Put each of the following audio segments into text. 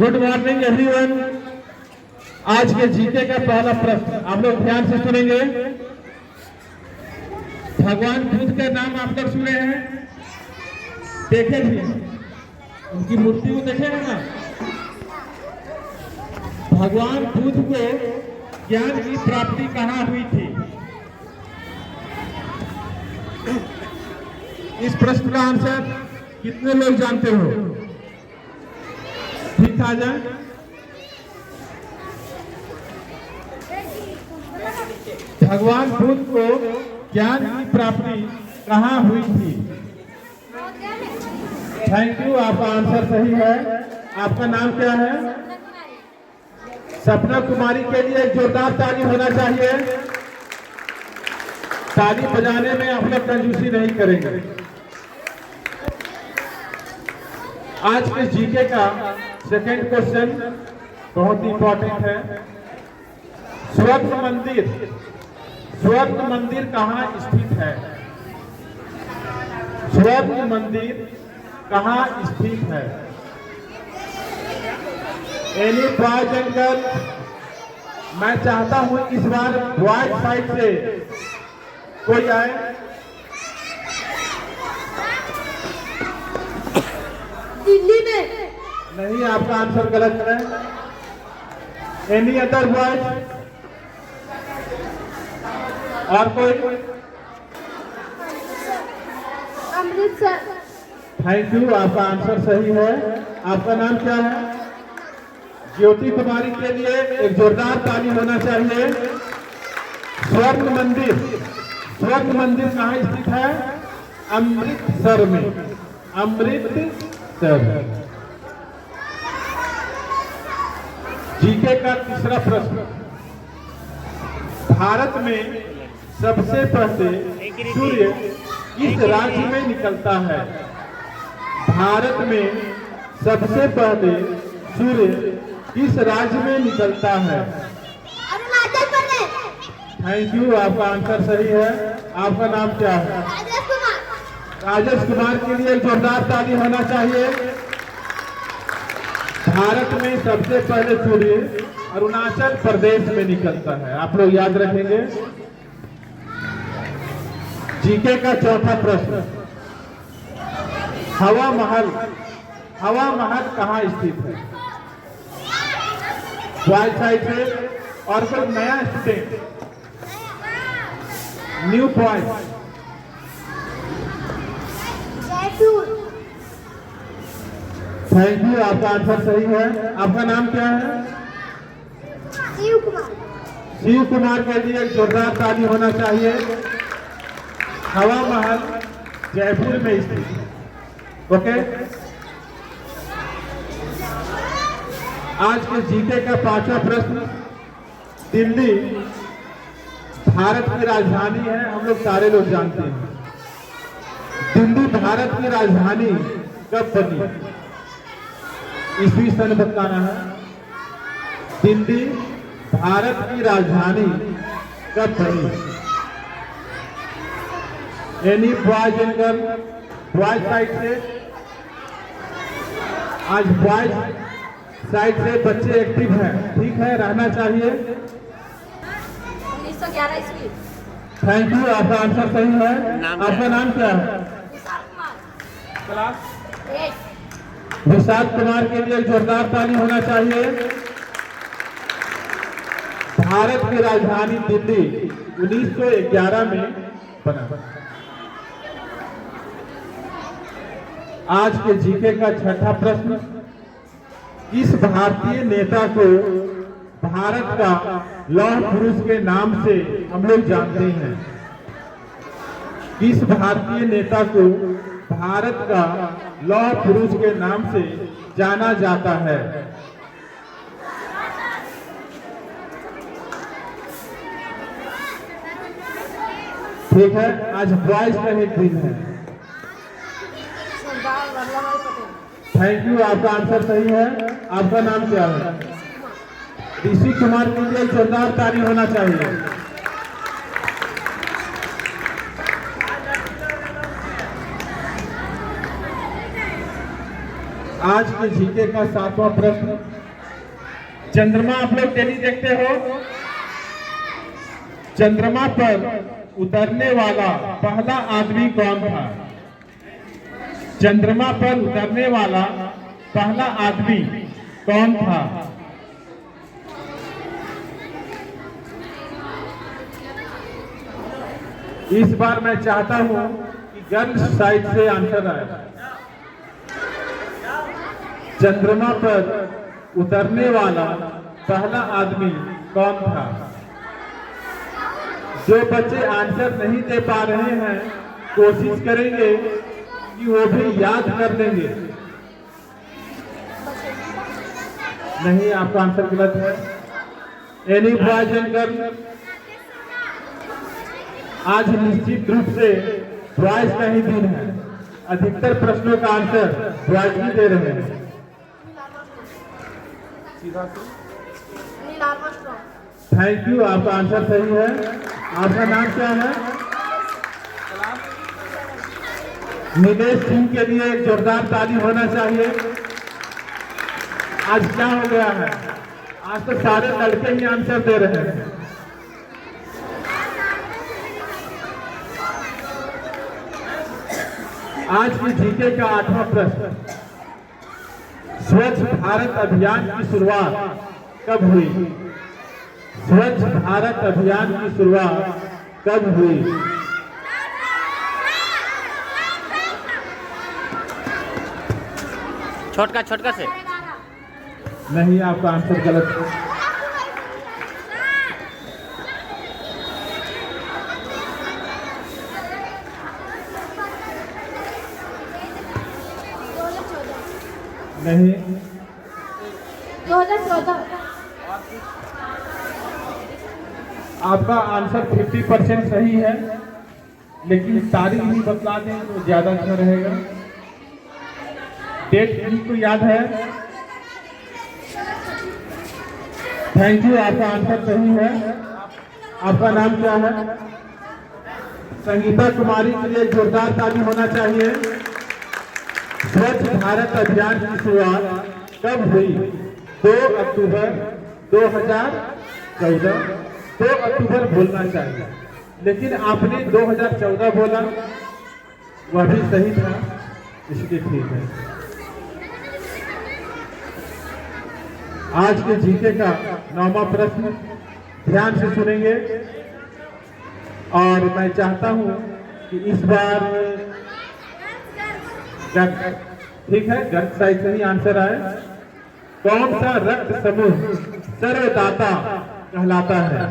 Good morning everyone. आज के GK का पहला प्रश्न आप लोग ध्यान से सुनेंगे। भगवान बुद्ध का नाम आप लोग सुने हैं, देखे भी उनकी मूर्ति को देखे हैं ना। भगवान बुद्ध को ज्ञान की प्राप्ति कहाँ हुई थी? इस प्रश्न का आंसर कितने लोग जानते हो? ठीक आ जाए। भगवान बुद्ध को ज्ञान की प्राप्ति कहाँ हुई थी? थैंक यू, आपका आंसर सही है। आपका नाम क्या है? सपना कुमारी के लिए एक जोरदार ताली होना चाहिए। ताली बजाने में आप लोग कंजूसी नहीं करेंगे। आज के जीके का सेकंड क्वेश्चन बहुत इंपॉर्टेंट है। स्वर्ण मंदिर कहाँ स्थित है? स्वर्ण मंदिर कहाँ स्थित है? एनी बॉयज एंड गर्ल, मैं चाहता हूं इस बार बॉयज साइड से कोई आए। दिल्ली में नहीं, आपका आंसर गलत है। Any other boys? और कोई? अमृतसर। थैंक यू, आपका आंसर सही है। आपका नाम क्या है? ज्योति कुमारी के लिए एक जोरदार ताली होना चाहिए। स्वर्ण मंदिर कहाँ स्थित है? अमृतसर में। अमृतसर। जीके का तीसरा प्रश्न। भारत में सबसे पहले सूर्य किस राज्य में निकलता है? भारत में सबसे पहले सूर्य किस राज्य में निकलता है? अरुणाचल प्रदेश। थैंक यू, आपका आंसर सही है। आपका नाम क्या है? राजेश कुमार। राजेश कुमार के लिए एक जोरदार ताली होना चाहिए। भारत में सबसे पहले सूर्य अरुणाचल प्रदेश में निकलता है। आप लोग याद रखेंगे। जीके का चौथा प्रश्न। हवा महल कहाँ स्थित है? बॉयज साइड से और कोई नया student? New boys? Jaipur. Thank you, आपका आंसर सही है। आपका नाम क्या है? शिव कुमार। शिव कुमार के लिए एक जोरदार ताली होना चाहिए। हवा महल जयपुर में स्थित है। ओके। आज के जीके का पांचवा प्रश्न। दिल्ली भारत की राजधानी है, हम लोग सारे लोग जानते हैं। दिल्ली भारत की राजधानी कब बनी? ईस्वी सन बताना है। दिल्ली भारत की राजधानी कब बनी? Any boys and girl? Boys side से? आज बॉयज साइड से बच्चे एक्टिव हैं, ठीक है, रहना चाहिए। 1911 ईस्वी। थैंक यू, आपका आंसर सही है। आपका नाम क्या है? विशाल कुमार। क्लास? 8। विशाल कुमार के लिए जोरदार ताली होना चाहिए। भारत की राजधानी दिल्ली 1911 में बना। आज के जीके का छठा प्रश्न। इस भारतीय नेता को भारत का लौह पुरुष के नाम से हम लोग जानते हैं? किस भारतीय नेता को भारत का लौह पुरुष के नाम से जाना जाता है? ठीक है, आज बॉयज का एक दिन है। सरदार वल्लभ भाई पटेल। थैंक यू, आपका आंसर सही है। आपका नाम क्या है? ऋषि कुमार के लिए जोरदार ताली होना चाहिए। आज के जीके का 7वां प्रश्न। चंद्रमा आप लोग डेली देखते हो। चंद्रमा पर उतरने वाला पहला आदमी कौन था? चंद्रमा पर उतरने वाला पहला आदमी कौन था? इस बार मैं चाहता हूं कि गर्ल्स साइड से आंसर आए। चंद्रमा पर उतरने वाला पहला आदमी कौन था? जो बच्चे आंसर नहीं दे पा रहे हैं कोशिश करेंगे कि वो भी याद कर लेंगे। नहीं, आपका आंसर गलत है। एनी बॉयज एंड गर्ल, आज निश्चित रूप से बॉयज का ही दिन है। अधिकतर प्रश्नों का आंसर बॉयज ही दे रहे हैं। थैंक यू, आपका आंसर सही है। आपका नाम क्या है? निलेश सिंह के लिए एक जोरदार ताली होना चाहिए। आज क्या हो गया है? आज तो सारे लड़के ही आंसर दे रहे हैं। आज की जीके का 8वां प्रश्न। स्वच्छ भारत अभियान की शुरुआत कब हुई? स्वच्छ भारत अभियान की शुरुआत कब हुई? छोटका छोटका से। नहीं, आपका आंसर गलत है। नहीं, 2014। आपका आंसर 50% सही है, लेकिन तारीख ही बतला दें तो ज्यादा अच्छा रहेगा। डेट किसको याद है? थैंक यू, आपका आंसर सही है। आपका नाम क्या है? संगीता कुमारी के लिए जोरदार ताली होना चाहिए। स्वच्छ भारत अभियान की शुरुआत कब हुई? 2 अक्टूबर 2014। 2 अक्टूबर बोलना चाहिए, लेकिन आपने 2014 बोला, वह भी सही था, इसलिए ठीक है। आज के जीके का 9वां प्रश्न ध्यान से सुनेंगे, और मैं चाहता हूं कि इस बार ठीक है, गर्ल्स साइड से ही आंसर आए। कौन सा रक्त समूह सर्वदाता कहलाता है?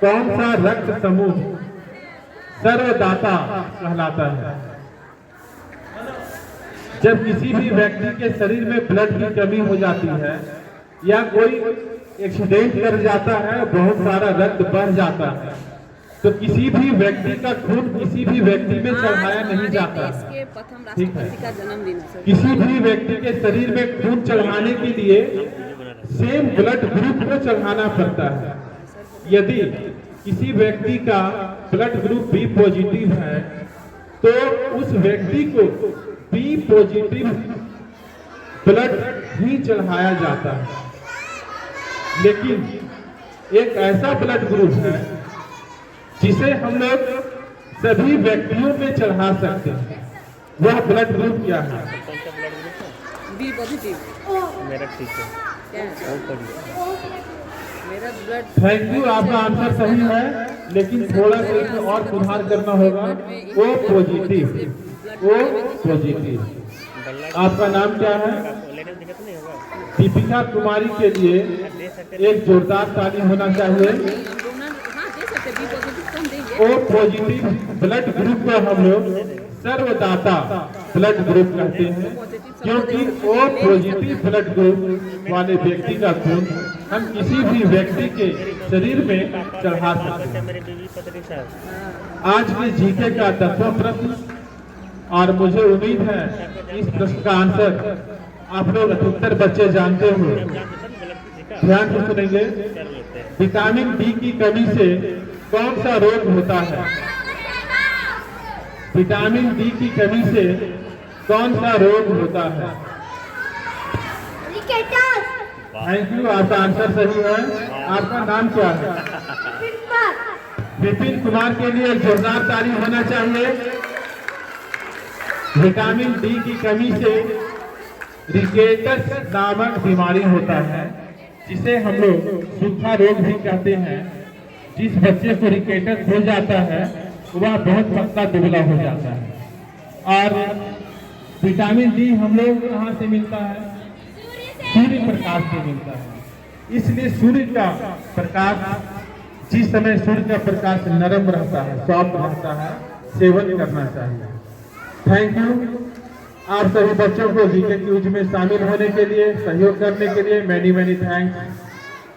कौन सा रक्त समूह सर्वदाता कहलाता है? जब किसी भी व्यक्ति के शरीर में ब्लड की कमी हो जाती है या कोई एक्सीडेंट कर जाता है, बहुत सारा रक्त बह जाता है, तो किसी भी व्यक्ति का खून किसी भी व्यक्ति में चढ़ाया नहीं जाता है। ठीक है, किसी भी व्यक्ति के शरीर में खून चढ़ाने के लिए सेम ब्लड ग्रुप को चढ़ाना पड़ता है। यदि किसी व्यक्ति का ब्लड ग्रुप बी पॉजिटिव है तो उस व्यक्ति को बी पॉजिटिव ब्लड ही चढ़ाया जाता है। लेकिन एक ऐसा ब्लड ग्रुप है जिसे हम लोग सभी व्यक्तियों में चढ़ा सकते हैं। वह ब्लड ग्रुप क्या है? B positive. मेरा ठीक है। मेरा ब्लड। थैंक यू, आपका आंसर सही है, लेकिन थोड़ा सा इसमें और सुधार करना होगा। O positive, O positive. आपका नाम क्या है? दीपिका कुमारी के लिए एक जोरदार ताली होना चाहिए। ओ पॉजिटिव ब्लड ग्रुप को हम लोग सर्वदाता ब्लड ग्रुप कहते हैं, क्योंकि ओ पॉजिटिव ब्लड ग्रुप वाले व्यक्ति का खून हम किसी भी व्यक्ति के शरीर में चढ़ा सकते हैं। आज के जीके का 10वां प्रश्न, और मुझे उम्मीद है इस प्रश्न का आंसर आप लोग अधिकतर बच्चे जानते हो। ध्यान से सुनेंगे। विटामिन डी की कमी से कौन सा रोग होता है? विटामिन डी की कमी से कौन सा रोग होता है? क्रिकेटर थैंक यू, आपका आंसर सही है। आपका नाम क्या है? विपिन कुमार के लिए एक जोरदार ताली होना चाहिए। विटामिन डी की कमी से रिकेटस नामक बीमारी होता है, जिसे हम लोग सूखा रोग भी कहते हैं। जिस बच्चे को रिकेटस हो जाता है वह बहुत पतला दुबला हो जाता है। और विटामिन डी हम लोग कहाँ से मिलता है? सूर्य प्रकाश से मिलता है। इसलिए सूर्य का प्रकाश, जिस समय सूर्य का प्रकाश नरम रहता है, सॉफ्ट रहता है, सेवन करना चाहिए। Thank you. आप सभी बच्चों को जीके क्यूज में शामिल होने के लिए, सहयोग करने के लिए मैनी मैनी थैंक्स।